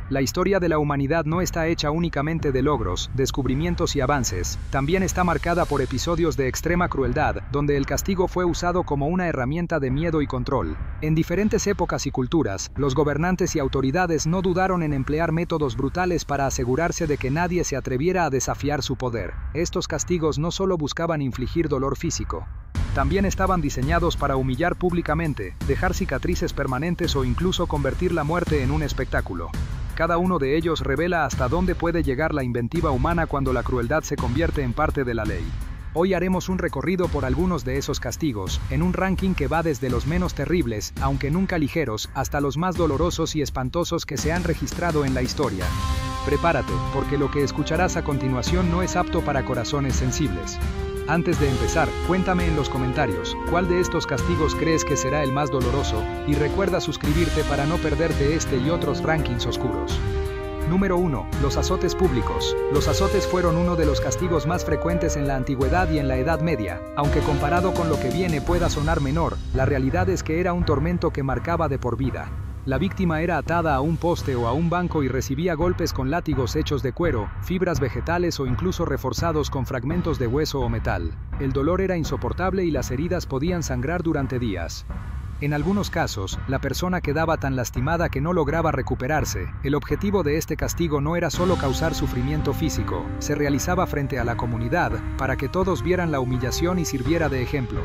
La historia de la humanidad no está hecha únicamente de logros, descubrimientos y avances, también está marcada por episodios de extrema crueldad, donde el castigo fue usado como una herramienta de miedo y control. En diferentes épocas y culturas, los gobernantes y autoridades no dudaron en emplear métodos brutales para asegurarse de que nadie se atreviera a desafiar su poder. Estos castigos no solo buscaban infligir dolor físico, también estaban diseñados para humillar públicamente, dejar cicatrices permanentes o incluso convertir la muerte en un espectáculo. Cada uno de ellos revela hasta dónde puede llegar la inventiva humana cuando la crueldad se convierte en parte de la ley. Hoy haremos un recorrido por algunos de esos castigos, en un ranking que va desde los menos terribles, aunque nunca ligeros, hasta los más dolorosos y espantosos que se han registrado en la historia. Prepárate, porque lo que escucharás a continuación no es apto para corazones sensibles. Antes de empezar, cuéntame en los comentarios, ¿cuál de estos castigos crees que será el más doloroso? Y recuerda suscribirte para no perderte este y otros rankings oscuros. Número 1. Los azotes públicos. Los azotes fueron uno de los castigos más frecuentes en la antigüedad y en la Edad Media. Aunque comparado con lo que viene pueda sonar menor, la realidad es que era un tormento que marcaba de por vida. La víctima era atada a un poste o a un banco y recibía golpes con látigos hechos de cuero, fibras vegetales o incluso reforzados con fragmentos de hueso o metal. El dolor era insoportable y las heridas podían sangrar durante días. En algunos casos, la persona quedaba tan lastimada que no lograba recuperarse. El objetivo de este castigo no era solo causar sufrimiento físico, se realizaba frente a la comunidad, para que todos vieran la humillación y sirviera de ejemplo.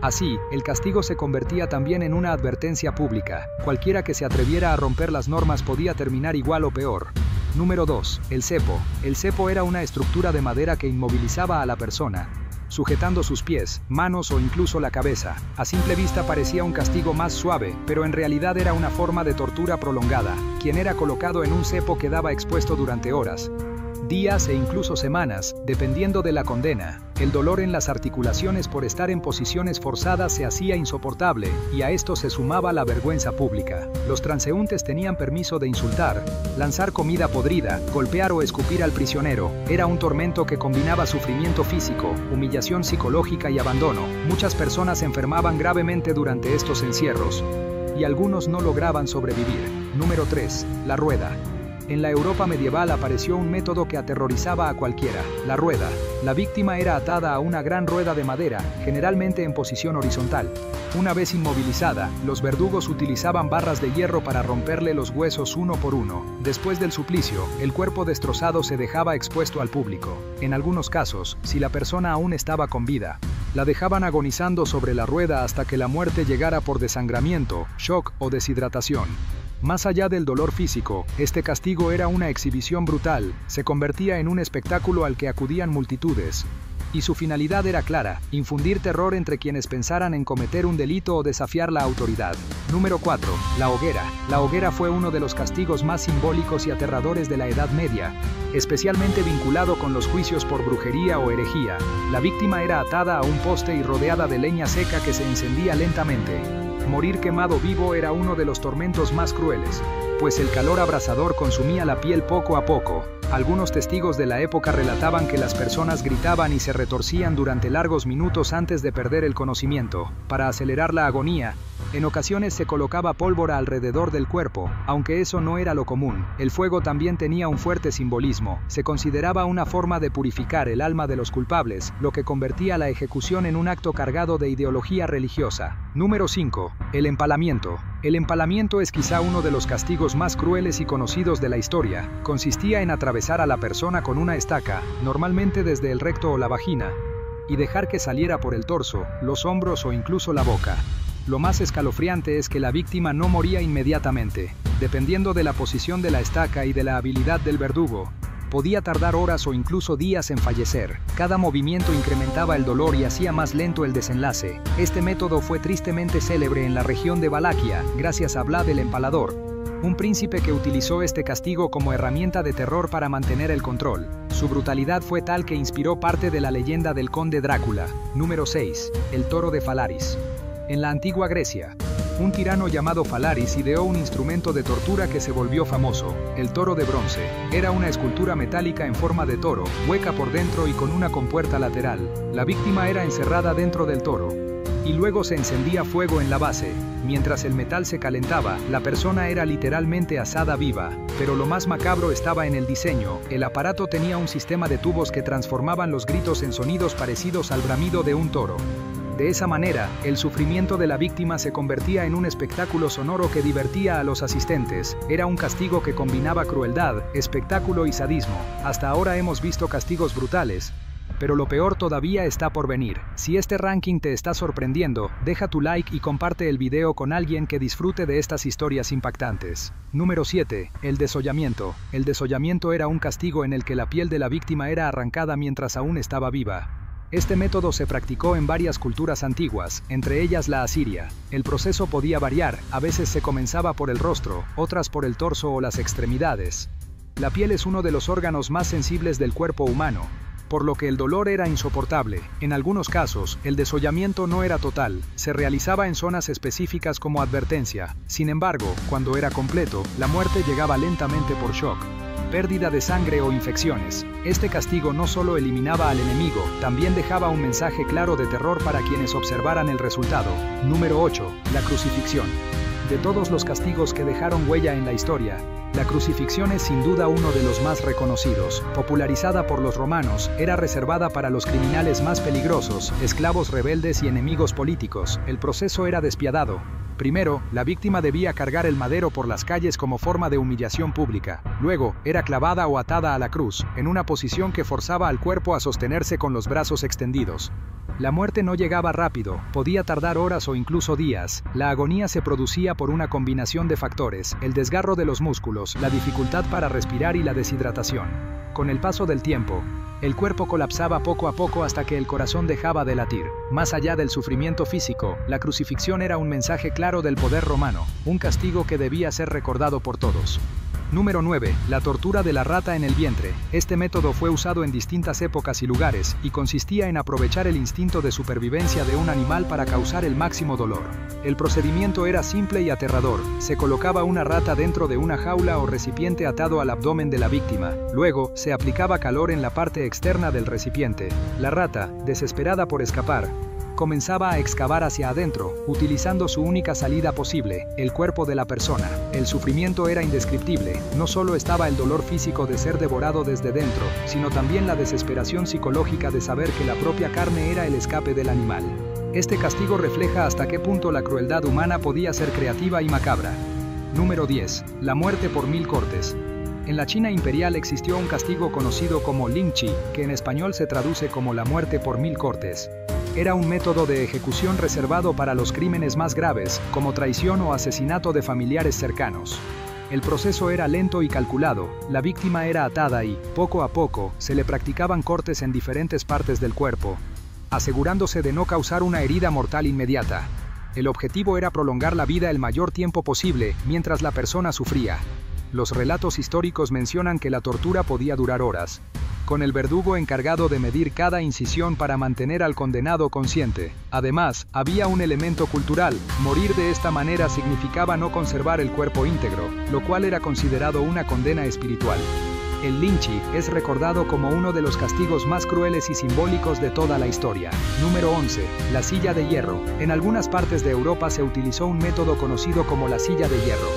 Así, el castigo se convertía también en una advertencia pública. Cualquiera que se atreviera a romper las normas podía terminar igual o peor. Número 2. El cepo. El cepo era una estructura de madera que inmovilizaba a la persona, sujetando sus pies, manos o incluso la cabeza. A simple vista parecía un castigo más suave, pero en realidad era una forma de tortura prolongada. Quien era colocado en un cepo quedaba expuesto durante horas, días e incluso semanas, dependiendo de la condena. El dolor en las articulaciones por estar en posiciones forzadas se hacía insoportable, y a esto se sumaba la vergüenza pública. Los transeúntes tenían permiso de insultar, lanzar comida podrida, golpear o escupir al prisionero. Era un tormento que combinaba sufrimiento físico, humillación psicológica y abandono. Muchas personas se enfermaban gravemente durante estos encierros, y algunos no lograban sobrevivir. Número 3. La rueda. En la Europa medieval apareció un método que aterrorizaba a cualquiera: la rueda. La víctima era atada a una gran rueda de madera, generalmente en posición horizontal. Una vez inmovilizada, los verdugos utilizaban barras de hierro para romperle los huesos uno por uno. Después del suplicio, el cuerpo destrozado se dejaba expuesto al público. En algunos casos, si la persona aún estaba con vida, la dejaban agonizando sobre la rueda hasta que la muerte llegara por desangramiento, shock o deshidratación. Más allá del dolor físico, este castigo era una exhibición brutal, se convertía en un espectáculo al que acudían multitudes. Y su finalidad era clara: infundir terror entre quienes pensaran en cometer un delito o desafiar la autoridad. Número 4. La hoguera. La hoguera fue uno de los castigos más simbólicos y aterradores de la Edad Media, especialmente vinculado con los juicios por brujería o herejía. La víctima era atada a un poste y rodeada de leña seca que se encendía lentamente. Morir quemado vivo era uno de los tormentos más crueles, pues el calor abrasador consumía la piel poco a poco. Algunos testigos de la época relataban que las personas gritaban y se retorcían durante largos minutos antes de perder el conocimiento. Para acelerar la agonía, en ocasiones se colocaba pólvora alrededor del cuerpo, aunque eso no era lo común. El fuego también tenía un fuerte simbolismo. Se consideraba una forma de purificar el alma de los culpables, lo que convertía la ejecución en un acto cargado de ideología religiosa. Número 5. El empalamiento. El empalamiento es quizá uno de los castigos más crueles y conocidos de la historia. Consistía en atravesar a la persona con una estaca, normalmente desde el recto o la vagina, y dejar que saliera por el torso, los hombros o incluso la boca. Lo más escalofriante es que la víctima no moría inmediatamente. Dependiendo de la posición de la estaca y de la habilidad del verdugo, podía tardar horas o incluso días en fallecer. Cada movimiento incrementaba el dolor y hacía más lento el desenlace. Este método fue tristemente célebre en la región de Valaquia, gracias a Vlad el Empalador, un príncipe que utilizó este castigo como herramienta de terror para mantener el control. Su brutalidad fue tal que inspiró parte de la leyenda del conde Drácula. Número 6. El toro de Falaris. En la antigua Grecia, un tirano llamado Falaris ideó un instrumento de tortura que se volvió famoso: el toro de bronce. Era una escultura metálica en forma de toro, hueca por dentro y con una compuerta lateral. La víctima era encerrada dentro del toro, y luego se encendía fuego en la base. Mientras el metal se calentaba, la persona era literalmente asada viva. Pero lo más macabro estaba en el diseño. El aparato tenía un sistema de tubos que transformaban los gritos en sonidos parecidos al bramido de un toro. De esa manera, el sufrimiento de la víctima se convertía en un espectáculo sonoro que divertía a los asistentes. Era un castigo que combinaba crueldad, espectáculo y sadismo. Hasta ahora hemos visto castigos brutales, pero lo peor todavía está por venir. Si este ranking te está sorprendiendo, deja tu like y comparte el video con alguien que disfrute de estas historias impactantes. Número 7. El desollamiento. El desollamiento era un castigo en el que la piel de la víctima era arrancada mientras aún estaba viva. Este método se practicó en varias culturas antiguas, entre ellas la asiria. El proceso podía variar, a veces se comenzaba por el rostro, otras por el torso o las extremidades. La piel es uno de los órganos más sensibles del cuerpo humano, por lo que el dolor era insoportable. En algunos casos, el desollamiento no era total, se realizaba en zonas específicas como advertencia. Sin embargo, cuando era completo, la muerte llegaba lentamente por shock, pérdida de sangre o infecciones. Este castigo no solo eliminaba al enemigo, también dejaba un mensaje claro de terror para quienes observaran el resultado. Número 8. La crucifixión. De todos los castigos que dejaron huella en la historia, la crucifixión es sin duda uno de los más reconocidos. Popularizada por los romanos, era reservada para los criminales más peligrosos, esclavos rebeldes y enemigos políticos. El proceso era despiadado. Primero, la víctima debía cargar el madero por las calles como forma de humillación pública. Luego, era clavada o atada a la cruz, en una posición que forzaba al cuerpo a sostenerse con los brazos extendidos. La muerte no llegaba rápido, podía tardar horas o incluso días. La agonía se producía por una combinación de factores: el desgarro de los músculos, la dificultad para respirar y la deshidratación. Con el paso del tiempo, el cuerpo colapsaba poco a poco hasta que el corazón dejaba de latir. Más allá del sufrimiento físico, la crucifixión era un mensaje claro del poder romano, un castigo que debía ser recordado por todos. Número 9. La tortura de la rata en el vientre. Este método fue usado en distintas épocas y lugares, y consistía en aprovechar el instinto de supervivencia de un animal para causar el máximo dolor. El procedimiento era simple y aterrador. Se colocaba una rata dentro de una jaula o recipiente atado al abdomen de la víctima. Luego, se aplicaba calor en la parte externa del recipiente. La rata, desesperada por escapar, comenzaba a excavar hacia adentro, utilizando su única salida posible, el cuerpo de la persona. El sufrimiento era indescriptible. No solo estaba el dolor físico de ser devorado desde dentro, sino también la desesperación psicológica de saber que la propia carne era el escape del animal. Este castigo refleja hasta qué punto la crueldad humana podía ser creativa y macabra. Número 10. La muerte por 1000 cortes. En la China imperial existió un castigo conocido como lingchi, que en español se traduce como la muerte por 1000 cortes. Era un método de ejecución reservado para los crímenes más graves, como traición o asesinato de familiares cercanos. El proceso era lento y calculado. La víctima era atada y, poco a poco, se le practicaban cortes en diferentes partes del cuerpo, asegurándose de no causar una herida mortal inmediata. El objetivo era prolongar la vida el mayor tiempo posible, mientras la persona sufría. Los relatos históricos mencionan que la tortura podía durar horas, con el verdugo encargado de medir cada incisión para mantener al condenado consciente. Además, había un elemento cultural: morir de esta manera significaba no conservar el cuerpo íntegro, lo cual era considerado una condena espiritual. El lingchi es recordado como uno de los castigos más crueles y simbólicos de toda la historia. Número 11. La silla de hierro. En algunas partes de Europa se utilizó un método conocido como la silla de hierro.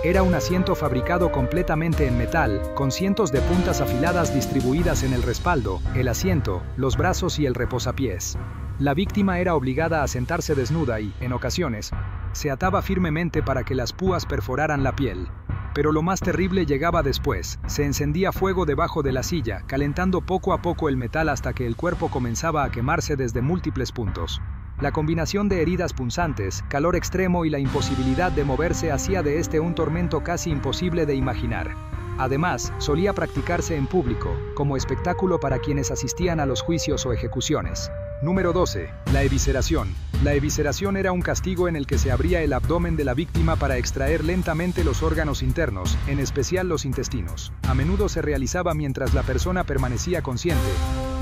Era un asiento fabricado completamente en metal, con cientos de puntas afiladas distribuidas en el respaldo, el asiento, los brazos y el reposapiés. La víctima era obligada a sentarse desnuda y, en ocasiones, se ataba firmemente para que las púas perforaran la piel. Pero lo más terrible llegaba después. Se encendía fuego debajo de la silla, calentando poco a poco el metal hasta que el cuerpo comenzaba a quemarse desde múltiples puntos. La combinación de heridas punzantes, calor extremo y la imposibilidad de moverse hacía de este un tormento casi imposible de imaginar. Además, solía practicarse en público, como espectáculo para quienes asistían a los juicios o ejecuciones. Número 12. La evisceración. La evisceración era un castigo en el que se abría el abdomen de la víctima para extraer lentamente los órganos internos, en especial los intestinos. A menudo se realizaba mientras la persona permanecía consciente,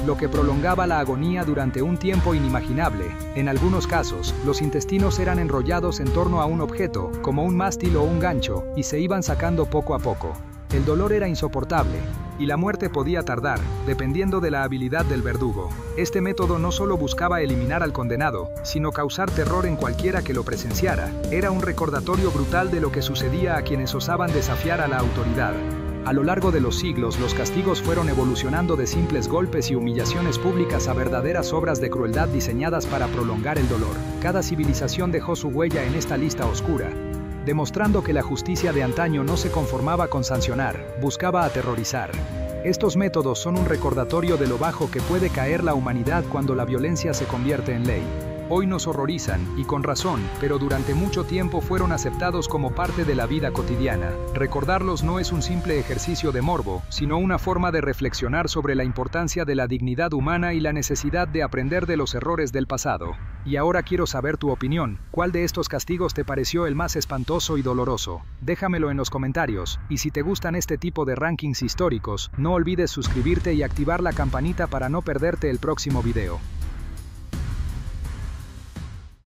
lo que prolongaba la agonía durante un tiempo inimaginable. En algunos casos, los intestinos eran enrollados en torno a un objeto, como un mástil o un gancho, y se iban sacando poco a poco. El dolor era insoportable. y la muerte podía tardar, dependiendo de la habilidad del verdugo. Este método no solo buscaba eliminar al condenado, sino causar terror en cualquiera que lo presenciara. Era un recordatorio brutal de lo que sucedía a quienes osaban desafiar a la autoridad. A lo largo de los siglos, los castigos fueron evolucionando de simples golpes y humillaciones públicas a verdaderas obras de crueldad diseñadas para prolongar el dolor. Cada civilización dejó su huella en esta lista oscura, demostrando que la justicia de antaño no se conformaba con sancionar, buscaba aterrorizar. Estos métodos son un recordatorio de lo bajo que puede caer la humanidad cuando la violencia se convierte en ley. Hoy nos horrorizan, y con razón, pero durante mucho tiempo fueron aceptados como parte de la vida cotidiana. Recordarlos no es un simple ejercicio de morbo, sino una forma de reflexionar sobre la importancia de la dignidad humana y la necesidad de aprender de los errores del pasado. Y ahora quiero saber tu opinión. ¿Cuál de estos castigos te pareció el más espantoso y doloroso? Déjamelo en los comentarios, y si te gustan este tipo de rankings históricos, no olvides suscribirte y activar la campanita para no perderte el próximo video.